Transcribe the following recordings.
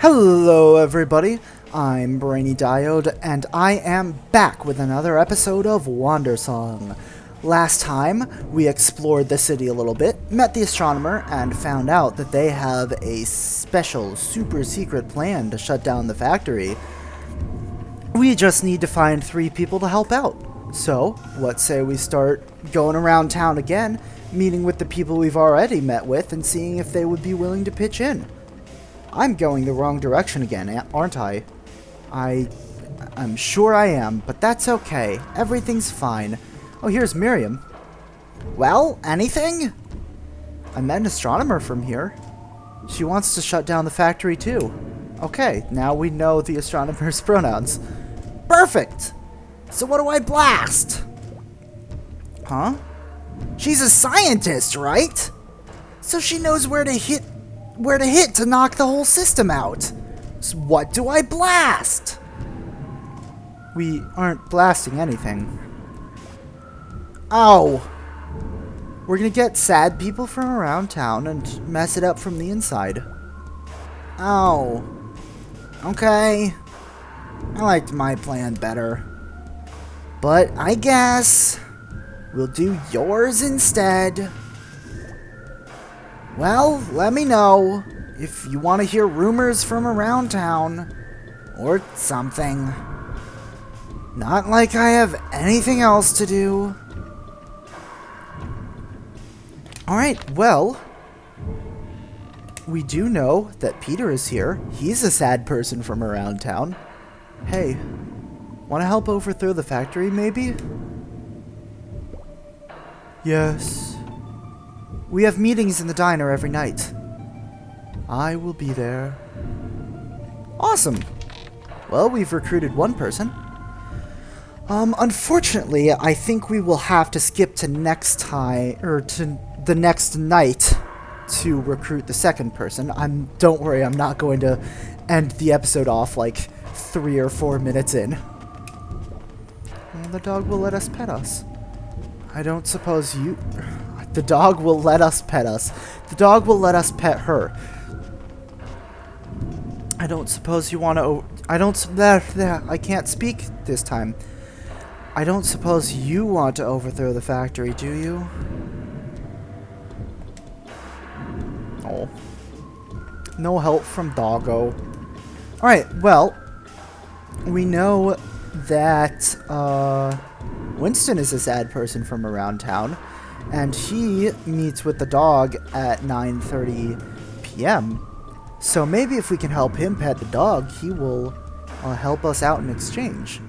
Hello everybody, I'm Brainy Diode, and I am back with another episode of Wandersong. Last time, we explored the city a little bit, met the astronomer, and found out that they have a special, super secret plan to shut down the factory. We just need to find 3 people to help out. So, let's say we start going around town again, meeting with the people we've already met with, and seeing if they would be willing to pitch in. I'm going the wrong direction again, aren't I? I'm sure I am, but that's okay. Everything's fine. Oh, here's Miriam. Well, anything? I met an astronomer from here. She wants to shut down the factory too. Okay, now we know the astronomer's pronouns. Perfect! So what do I blast? Huh? She's a scientist, right? So she knows where to hit to knock the whole system out. So what do I blast? We aren't blasting anything. Oh. We're gonna get sad people from around town and mess it up from the inside. Oh. Okay. I liked my plan better. But I guess we'll do yours instead. Well, let me know if you want to hear rumors from around town or something. Not like I have anything else to do. Alright, well, we do know that Peter is here. He's a sad person from around town. Hey, want to help overthrow the factory, maybe? Yes. We have meetings in the diner every night. I will be there. Awesome. Well, we've recruited one person. Unfortunately, I think we will have to skip to next time, or to the next night to recruit the second person. Don't worry, I'm not going to end the episode off like 3 or 4 minutes in. Well, the dog will let us pet us. I don't suppose you... The dog will let us pet us. The dog will let us pet her. I don't suppose you want to... I can't speak this time. I don't suppose you want to overthrow the factory, do you? Oh. No help from Doggo. Alright, well. We know that, Winston is a sad person from around town. And he meets with the dog at 9:30 p.m. So maybe if we can help him pet the dog, he will help us out in exchange.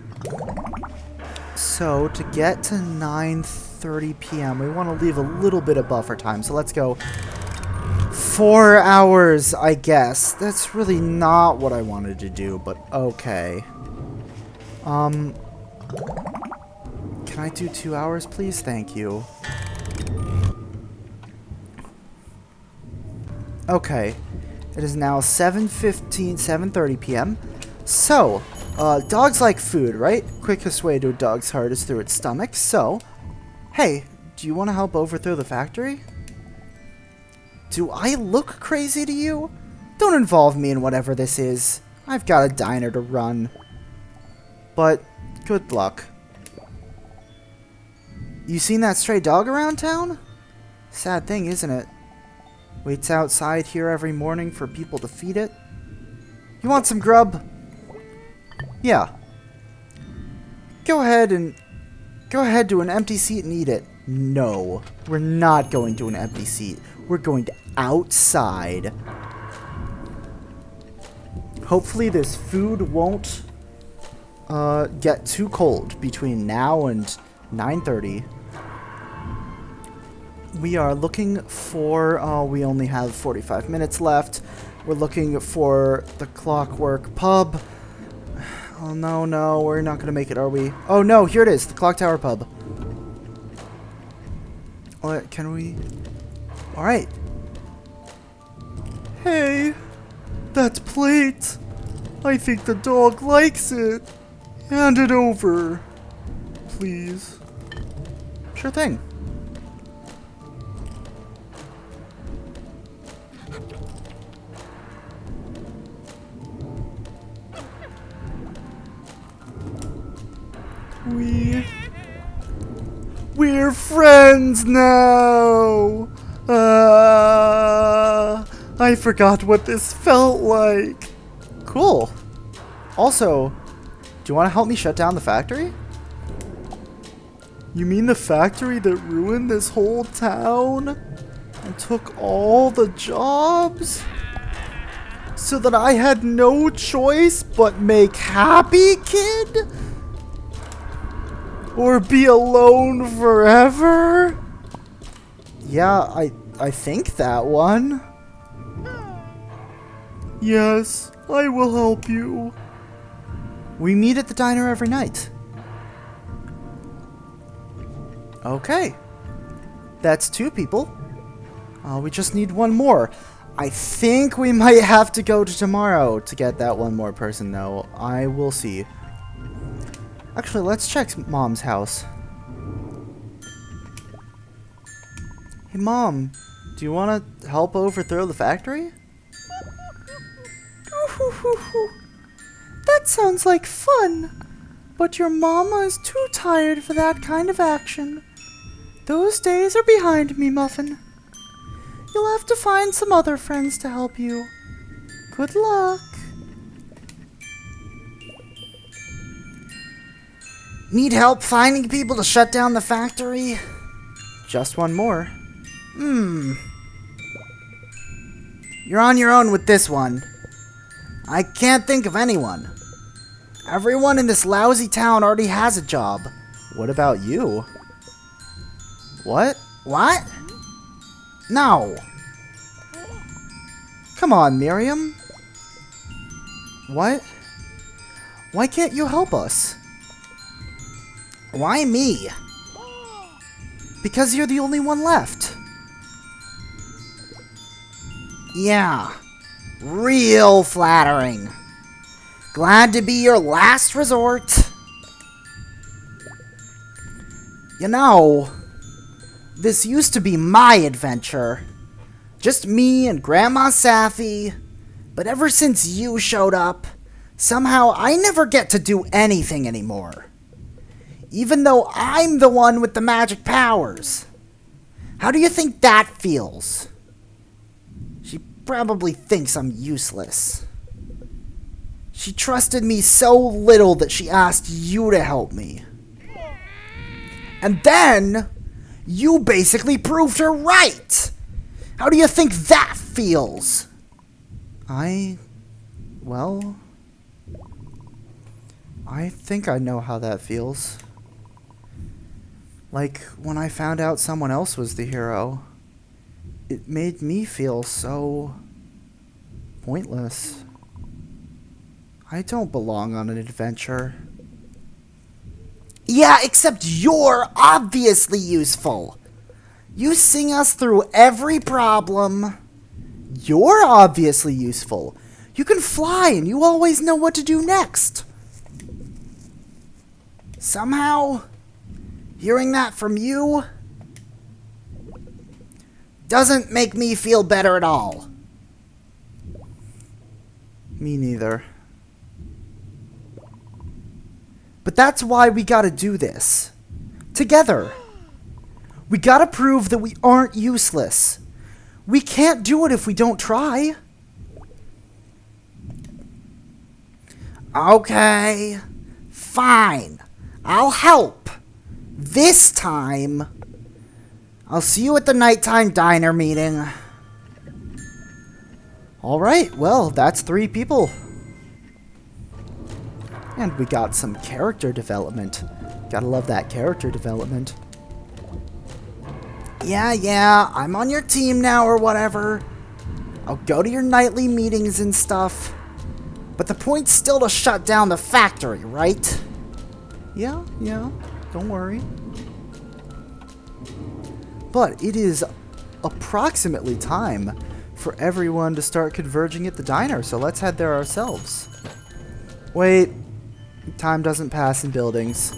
So to get to 9:30 p.m., we want to leave a little bit of buffer time. So let's go 4 hours, I guess. That's really not what I wanted to do, but okay. Can I do 2 hours, please? Thank you. Okay, it is now 7:30 p.m. So, dogs like food, right? Quickest way to a dog's heart is through its stomach. So, hey, do you want to help overthrow the factory? Do I look crazy to you? Don't involve me in whatever this is. I've got a diner to run. But, good luck. You seen that stray dog around town? Sad thing, isn't it? Waits outside here every morning for people to feed it. You want some grub? Yeah. Go ahead to an empty seat and eat it. No, we're not going to an empty seat. We're going to outside. Hopefully this food won't get too cold between now and 9:30. We are looking for, we only have 45 minutes left. We're looking for the Clockwork Pub. Oh, no, we're not going to make it, are we? Oh, no, here it is, the Clock Tower Pub. Can we? Alright. Hey, that plate. I think the dog likes it. Hand it over, please. Sure thing. We're friends now! I forgot what this felt like. Cool. Also, do you want to help me shut down the factory? You mean the factory that ruined this whole town? And took all the jobs? So that I had no choice but make Happy Kid? Or be alone forever? Yeah, I think that one. Yes, I will help you. We meet at the diner every night. Okay. That's 2 people. We just need 1 more. I think we might have to go to tomorrow to get that 1 more person, though. I will see. Actually, let's check Mom's house. Hey, Mom. Do you want to help overthrow the factory? That sounds like fun. But your mama is too tired for that kind of action. Those days are behind me, Muffin. You'll have to find some other friends to help you. Good luck. Need help finding people to shut down the factory? Just 1 more. You're on your own with this one. I can't think of anyone. Everyone in this lousy town already has a job. What about you? What? What? No. Come on, Miriam. What? Why can't you help us? Why me? Because you're the only one left. Yeah. Real flattering. Glad to be your last resort. You know, this used to be my adventure. Just me and Grandma Safi. But ever since you showed up, somehow I never get to do anything anymore. Even though I'm the one with the magic powers. How do you think that feels? She probably thinks I'm useless. She trusted me so little that she asked you to help me. And then, you basically proved her right! How do you think that feels? Well, I think I know how that feels. Like, when I found out someone else was the hero, it made me feel so pointless. I don't belong on an adventure. Yeah, except you're obviously useful. You sing us through every problem. You're obviously useful. You can fly and you always know what to do next. Somehow, hearing that from you doesn't make me feel better at all. Me neither. But that's why we gotta do this. Together. We gotta prove that we aren't useless. We can't do it if we don't try. Okay. Fine. I'll help. This time. I'll see you at the nighttime diner meeting. Alright, well, that's 3 people. And we got some character development. Gotta love that character development. Yeah, I'm on your team now or whatever. I'll go to your nightly meetings and stuff. But the point's still to shut down the factory, right? Yeah, don't worry. But it is approximately time for everyone to start converging at the diner, so let's head there ourselves. Wait, time doesn't pass in buildings.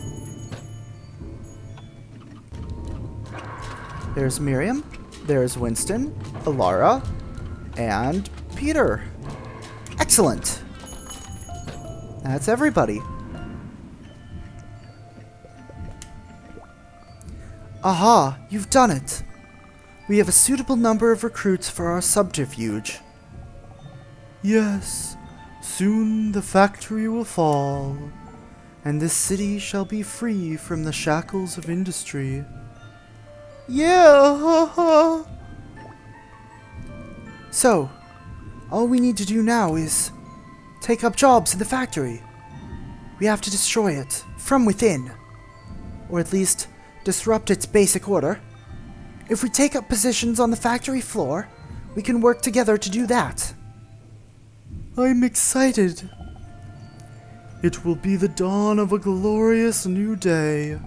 There's Miriam, there's Winston, Alara, and Peter. Excellent. That's everybody. Aha, you've done it. We have a suitable number of recruits for our subterfuge. Yes, soon the factory will fall, and this city shall be free from the shackles of industry. Yeah, haha. So, all we need to do now is take up jobs in the factory. We have to destroy it from within, or at least disrupt its basic order. If we take up positions on the factory floor, we can work together to do that. I'm excited. It will be the dawn of a glorious new day.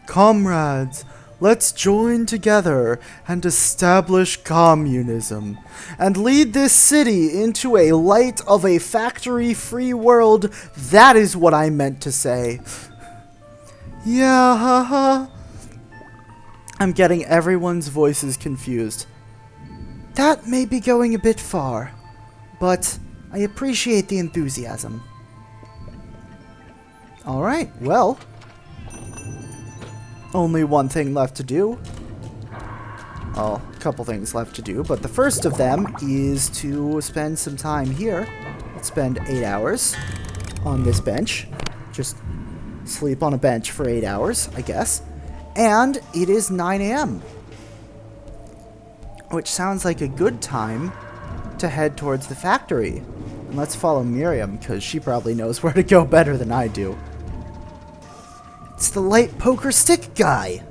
Comrades, let's join together and establish communism, and lead this city into a light of a factory-free world. That is what I meant to say. Yeah, haha. I'm getting everyone's voices confused. That may be going a bit far, but I appreciate the enthusiasm. Alright, well, only one thing left to do. Well, a couple things left to do, but the first of them is to spend some time here. Let's spend 8 hours on this bench. Just sleep on a bench for 8 hours, I guess. And it is 9 a.m. which sounds like a good time to head towards the factory. And let's follow Miriam, because she probably knows where to go better than I do. It's the light poker stick guy.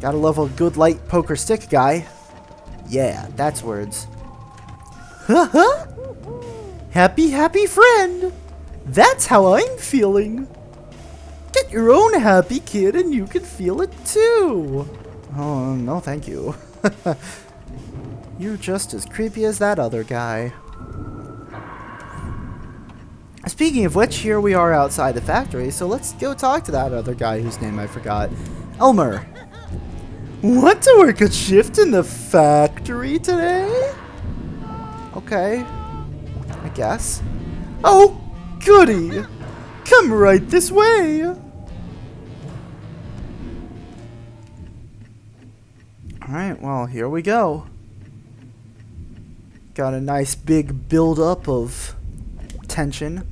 Gotta love a good light poker stick guy. Yeah, that's words. Haha! Happy, happy friend! That's how I'm feeling! Get your own happy kid and you can feel it too! Oh, no thank you. You're just as creepy as that other guy. Speaking of which, here we are outside the factory, so let's go talk to that other guy whose name I forgot. Elmer. Want to work a shift in the factory today? Okay. I guess. Oh, goody! Come right this way! Alright, well, here we go. Got a nice big build-up of tension.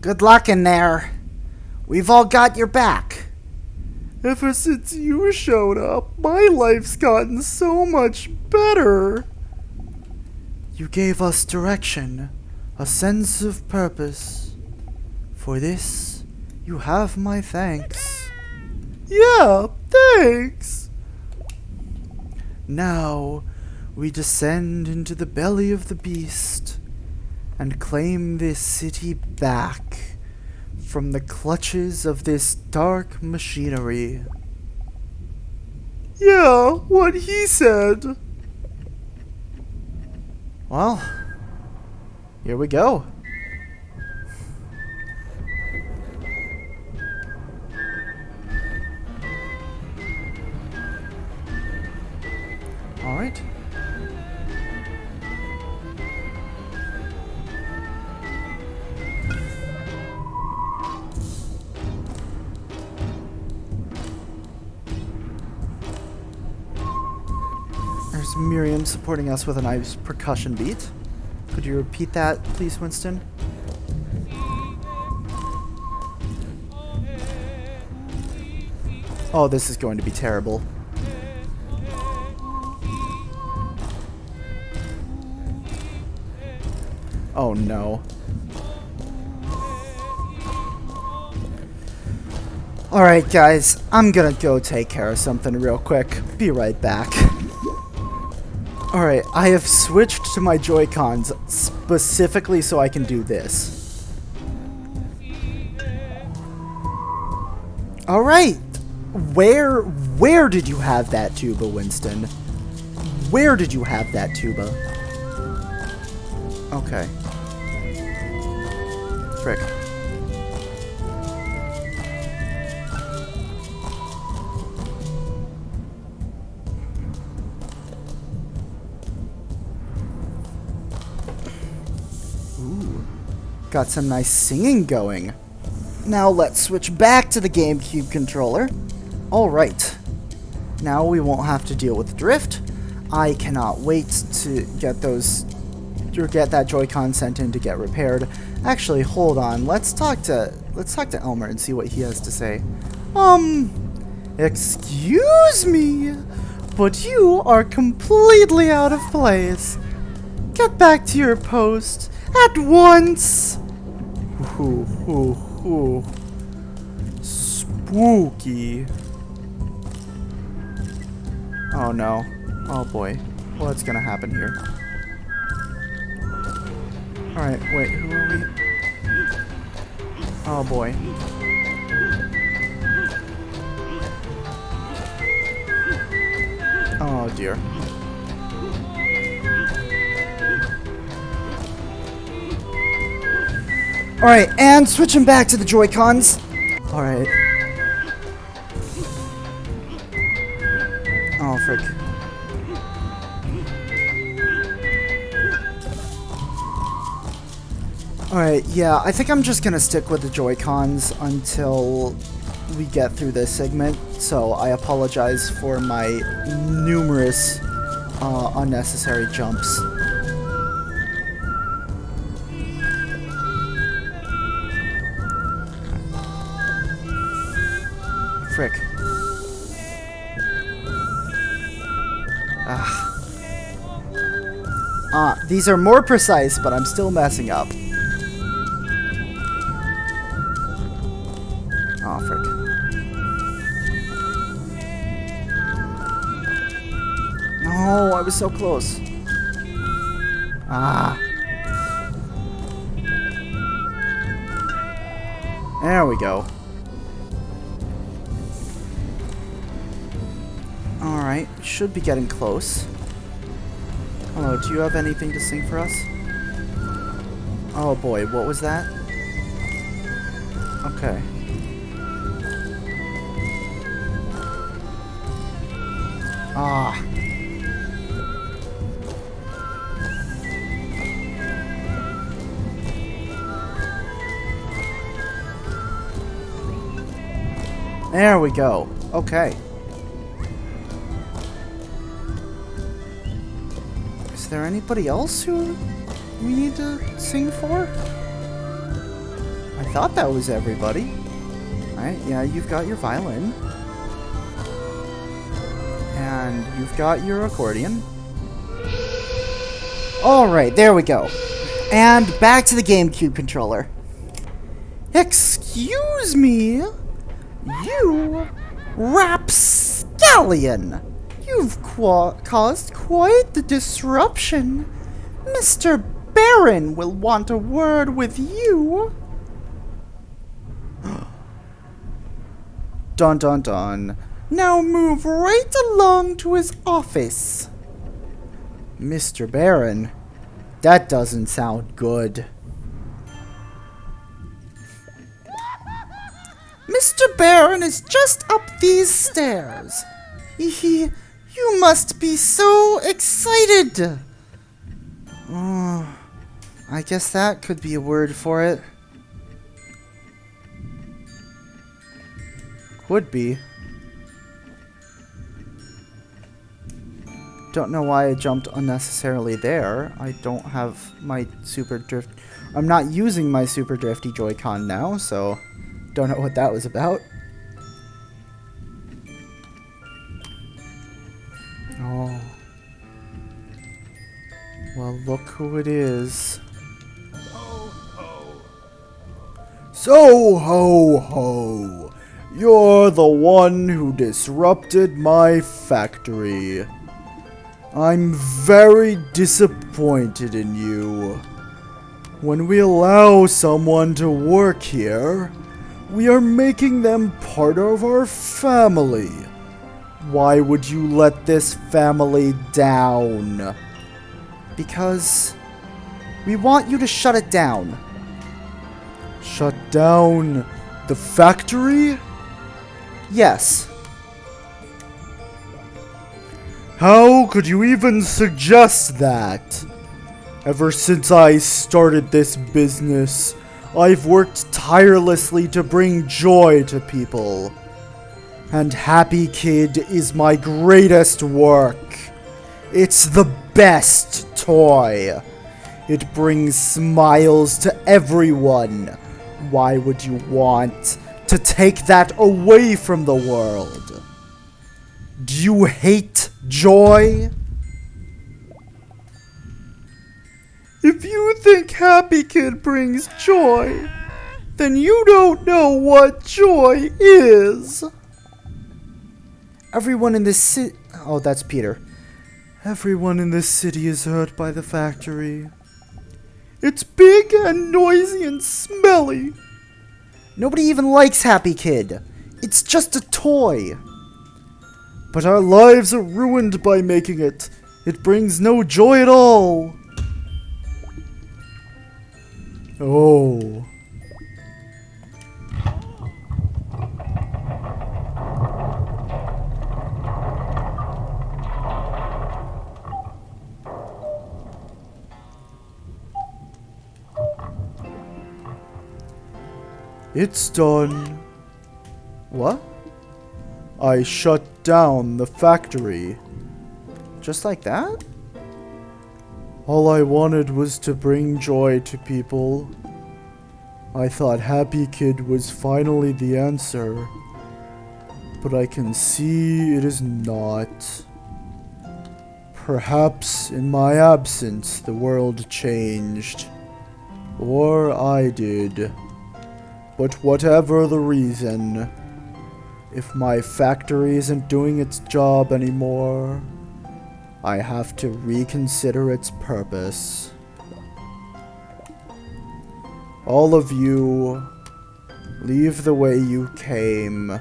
Good luck in there. We've all got your back. Ever since you showed up, my life's gotten so much better. You gave us direction, a sense of purpose. For this, you have my thanks. Yeah, thanks. Now, we descend into the belly of the beast and claim this city back from the clutches of this dark machinery. Yeah, what he said. Well, here we go. All right. There's Miriam supporting us with a nice percussion beat. Could you repeat that, please, Winston? Oh, this is going to be terrible. Oh no. Alright guys, I'm gonna go take care of something real quick. Be right back. Alright, I have switched to my Joy-Cons specifically so I can do this. Alright! Where did you have that tuba, Winston? Where did you have that tuba? Okay. Frick. Ooh. Got some nice singing going. Now let's switch back to the GameCube controller. Alright. Now we won't have to deal with drift. I cannot wait to get that Joy-Con sent in to get repaired. Actually, hold on. Let's talk to Elmer and see what he has to say. Excuse me, but you are completely out of place. Get back to your post at once. Ooh. Spooky. Oh no. Oh boy. What's gonna happen here? Alright, wait, who are we? Oh boy. Oh dear. Alright, and switching back to the Joy-Cons. Alright. Oh, frick. Alright, yeah, I think I'm just gonna stick with the Joy-Cons until we get through this segment, so I apologize for my numerous unnecessary jumps. Frick. These are more precise, but I'm still messing up. Oh, frick. No, I was so close. There we go. Alright, should be getting close. Oh, do you have anything to sing for us? Oh boy, what was that? Okay. There we go. Okay. Is there anybody else who we need to sing for? I thought that was everybody. Alright, yeah, you've got your violin. And you've got your accordion. Alright, there we go. And back to the GameCube controller. Excuse me? You rapscallion! You've caused quite the disruption. Mr. Baron will want a word with you. Dun dun dun. Now move right along to his office. Mr. Baron? That doesn't sound good. Mr. Baron is just up these stairs. You must be so excited. I guess that could be a word for it. Could be. Don't know why I jumped unnecessarily there. I don't have my super drift. I'm not using my super drifty Joy-Con now, so don't know what that was about. Oh. Well, look who it is. Ho, ho. So, ho, ho. You're the one who disrupted my factory. I'm very disappointed in you. When we allow someone to work here, we are making them part of our family. Why would you let this family down? Because we want you to shut it down. Shut down the factory? Yes. How could you even suggest that? Ever since I started this business, I've worked tirelessly to bring joy to people. And Happy Kid is my greatest work. It's the best toy. It brings smiles to everyone. Why would you want to take that away from the world? Do you hate joy? If you think Happy Kid brings joy, then you don't know what joy is. Everyone in this city... Oh, that's Peter. Everyone in this city is hurt by the factory. It's big and noisy and smelly. Nobody even likes Happy Kid. It's just a toy. But our lives are ruined by making it. It brings no joy at all. Oh. It's done. What? I shut down the factory. Just like that? All I wanted was to bring joy to people. I thought Happy Kid was finally the answer. But I can see it is not. Perhaps in my absence the world changed. Or I did. But whatever the reason, if my factory isn't doing its job anymore, I have to reconsider its purpose. All of you, leave the way you came.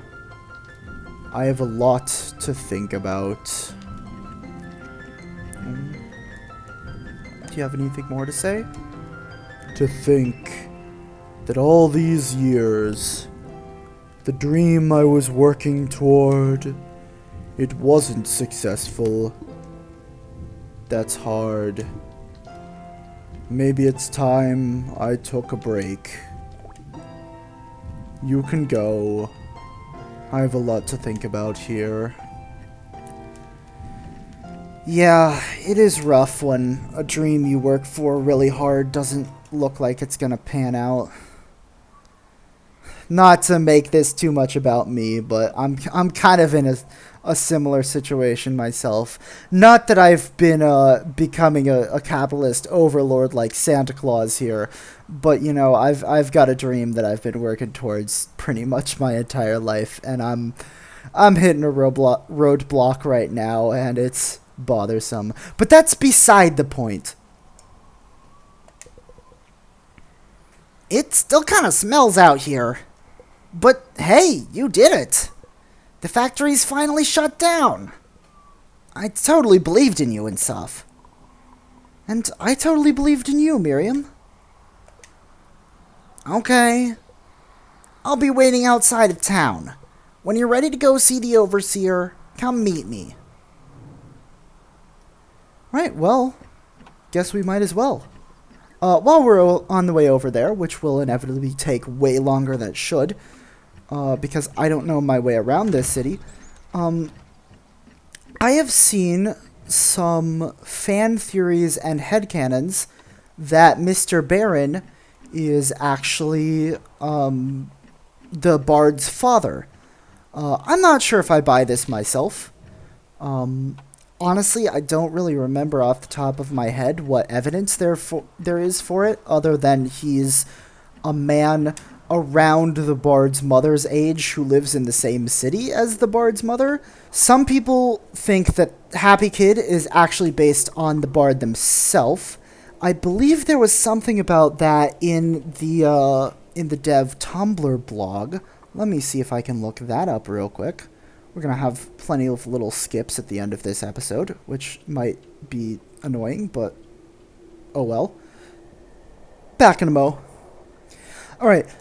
I have a lot to think about. Do you have anything more to say? To think that all these years, the dream I was working toward, it wasn't successful. That's hard. Maybe it's time I took a break. You can go. I have a lot to think about here. Yeah, it is rough when a dream you work for really hard doesn't look like it's gonna pan out. Not to make this too much about me, but I'm kind of in a similar situation myself. Not that I've been becoming a capitalist overlord like Santa Claus here, but you know, I've got a dream that I've been working towards pretty much my entire life, and I'm hitting a roadblock right now, and it's bothersome. But that's beside the point. It still kind of smells out here. But hey, you did it. The factory's finally shut down. I totally believed in you and stuff. And I totally believed in you, Miriam. Okay. I'll be waiting outside of town. When you're ready to go see the overseer, come meet me. Right, well, guess we might as well. While we're on the way over there, which will inevitably take way longer than it should, because I don't know my way around this city, I have seen some fan theories and headcanons that Mr. Baron is actually the Bard's father. I'm not sure if I buy this myself. Honestly, I don't really remember off the top of my head what evidence there is for it, other than he's a man around the Bard's mother's age who lives in the same city as the Bard's mother. Some people think that Happy Kid is actually based on the Bard themselves. I believe there was something about that in the dev Tumblr blog. Let me see if I can look that up real quick. We're going to have plenty of little skips at the end of this episode, which might be annoying, but oh well. Back in a mo. Alright,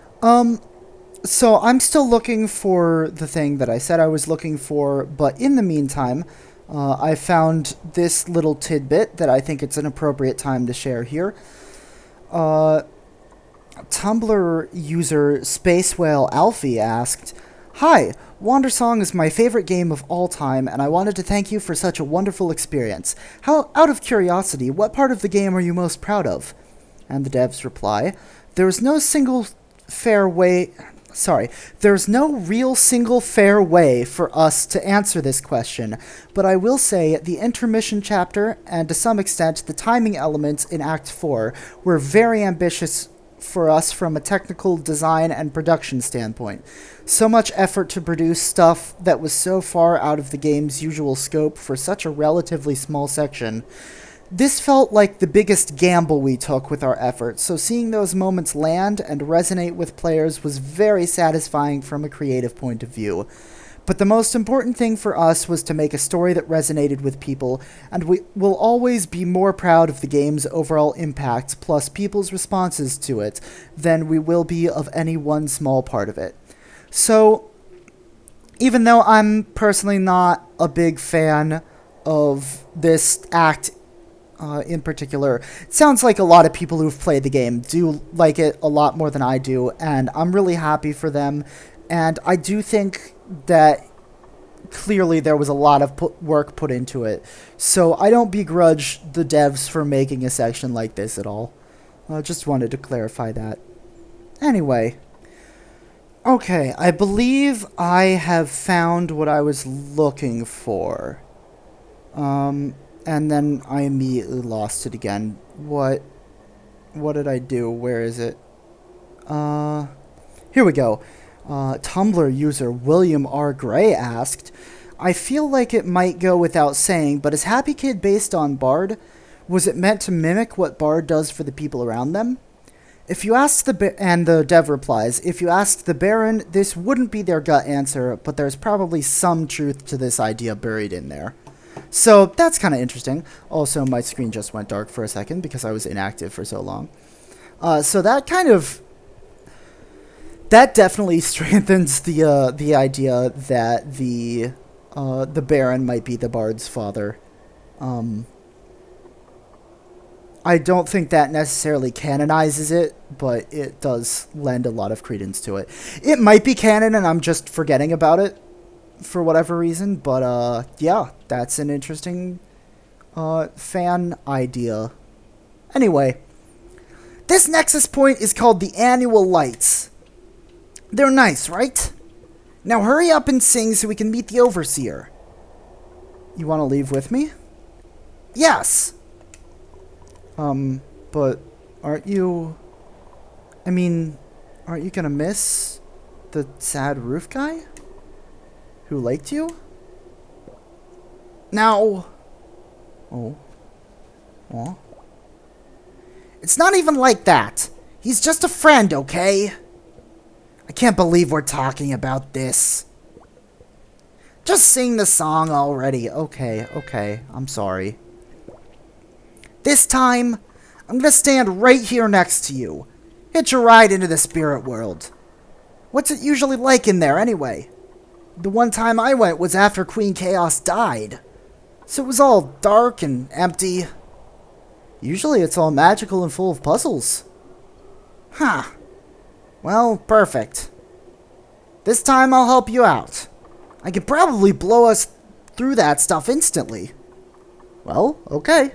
so I'm still looking for the thing that I said I was looking for, but in the meantime, I found this little tidbit that I think it's an appropriate time to share here. Tumblr user Space Whale Alfie asked, Hi, Wandersong is my favorite game of all time, and I wanted to thank you for such a wonderful experience. Out of curiosity, what part of the game are you most proud of? And the devs reply, there is no single fair way. Sorry, there's no real single fair way for us to answer this question, but I will say the intermission chapter, and to some extent the timing elements in Act 4, were very ambitious for us from a technical design and production standpoint. So much effort to produce stuff that was so far out of the game's usual scope for such a relatively small section. This felt like the biggest gamble we took with our efforts, so seeing those moments land and resonate with players was very satisfying from a creative point of view. But the most important thing for us was to make a story that resonated with people, and we will always be more proud of the game's overall impact plus people's responses to it than we will be of any one small part of it. So, even though I'm personally not a big fan of this act in particular, it sounds like a lot of people who've played the game do like it a lot more than I do, and I'm really happy for them. And I do think that clearly there was a lot of work put into it. So I don't begrudge the devs for making a section like this at all. I just wanted to clarify that. Anyway. Okay, I believe I have found what I was looking for. And then I immediately lost it again. What did I do? Where is it? Here we go. Tumblr user William R. Gray asked, I feel like it might go without saying, but is Happy Kid based on Bard? Was it meant to mimic what Bard does for the people around them? If you ask and the dev replies, if you asked the Baron, this wouldn't be their gut answer, but there's probably some truth to this idea buried in there. So that's kind of interesting. Also, my screen just went dark for a second because I was inactive for so long. So that definitely strengthens the idea that the Baron might be the Bard's father. I don't think that necessarily canonizes it, but it does lend a lot of credence to it. It might be canon and I'm just forgetting about it for whatever reason, but yeah, that's an interesting fan idea. Anyway, this Nexus point is called the Annual Lights. They're nice, right? Now hurry up and sing so we can meet the Overseer. You want to leave with me? Yes! But aren't you... aren't you gonna miss the sad roof guy? Who liked you? Now... Oh. Aw. It's not even like that. He's just a friend, okay? I can't believe we're talking about this. Just sing the song already. Okay, I'm sorry. This time, I'm gonna stand right here next to you. Hitch a ride into the spirit world. What's it usually like in there, anyway? The one time I went was after Queen Chaos died. So it was all dark and empty. Usually it's all magical and full of puzzles. Huh. Well, perfect. This time I'll help you out. I could probably blow us through that stuff instantly. Well, okay.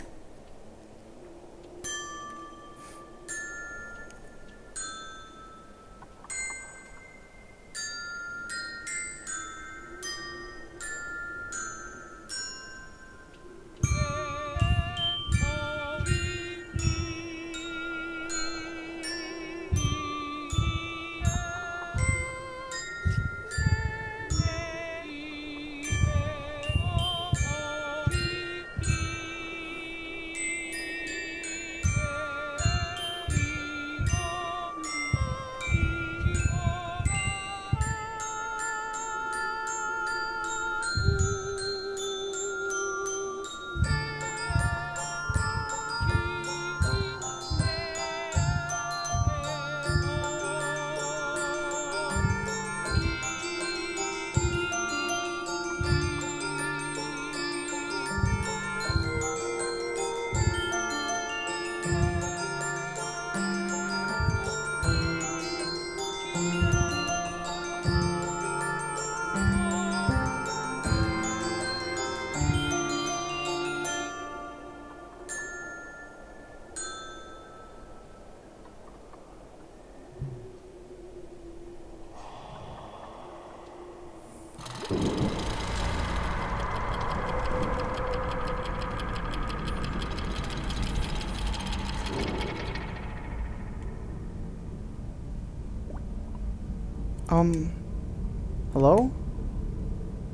Hello?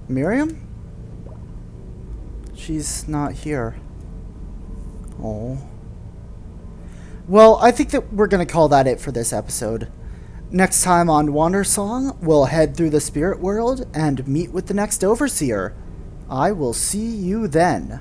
Miriam? She's not here. Oh. Well, I think that we're going to call that it for this episode. Next time on Wandersong, we'll head through the spirit world and meet with the next overseer. I will see you then.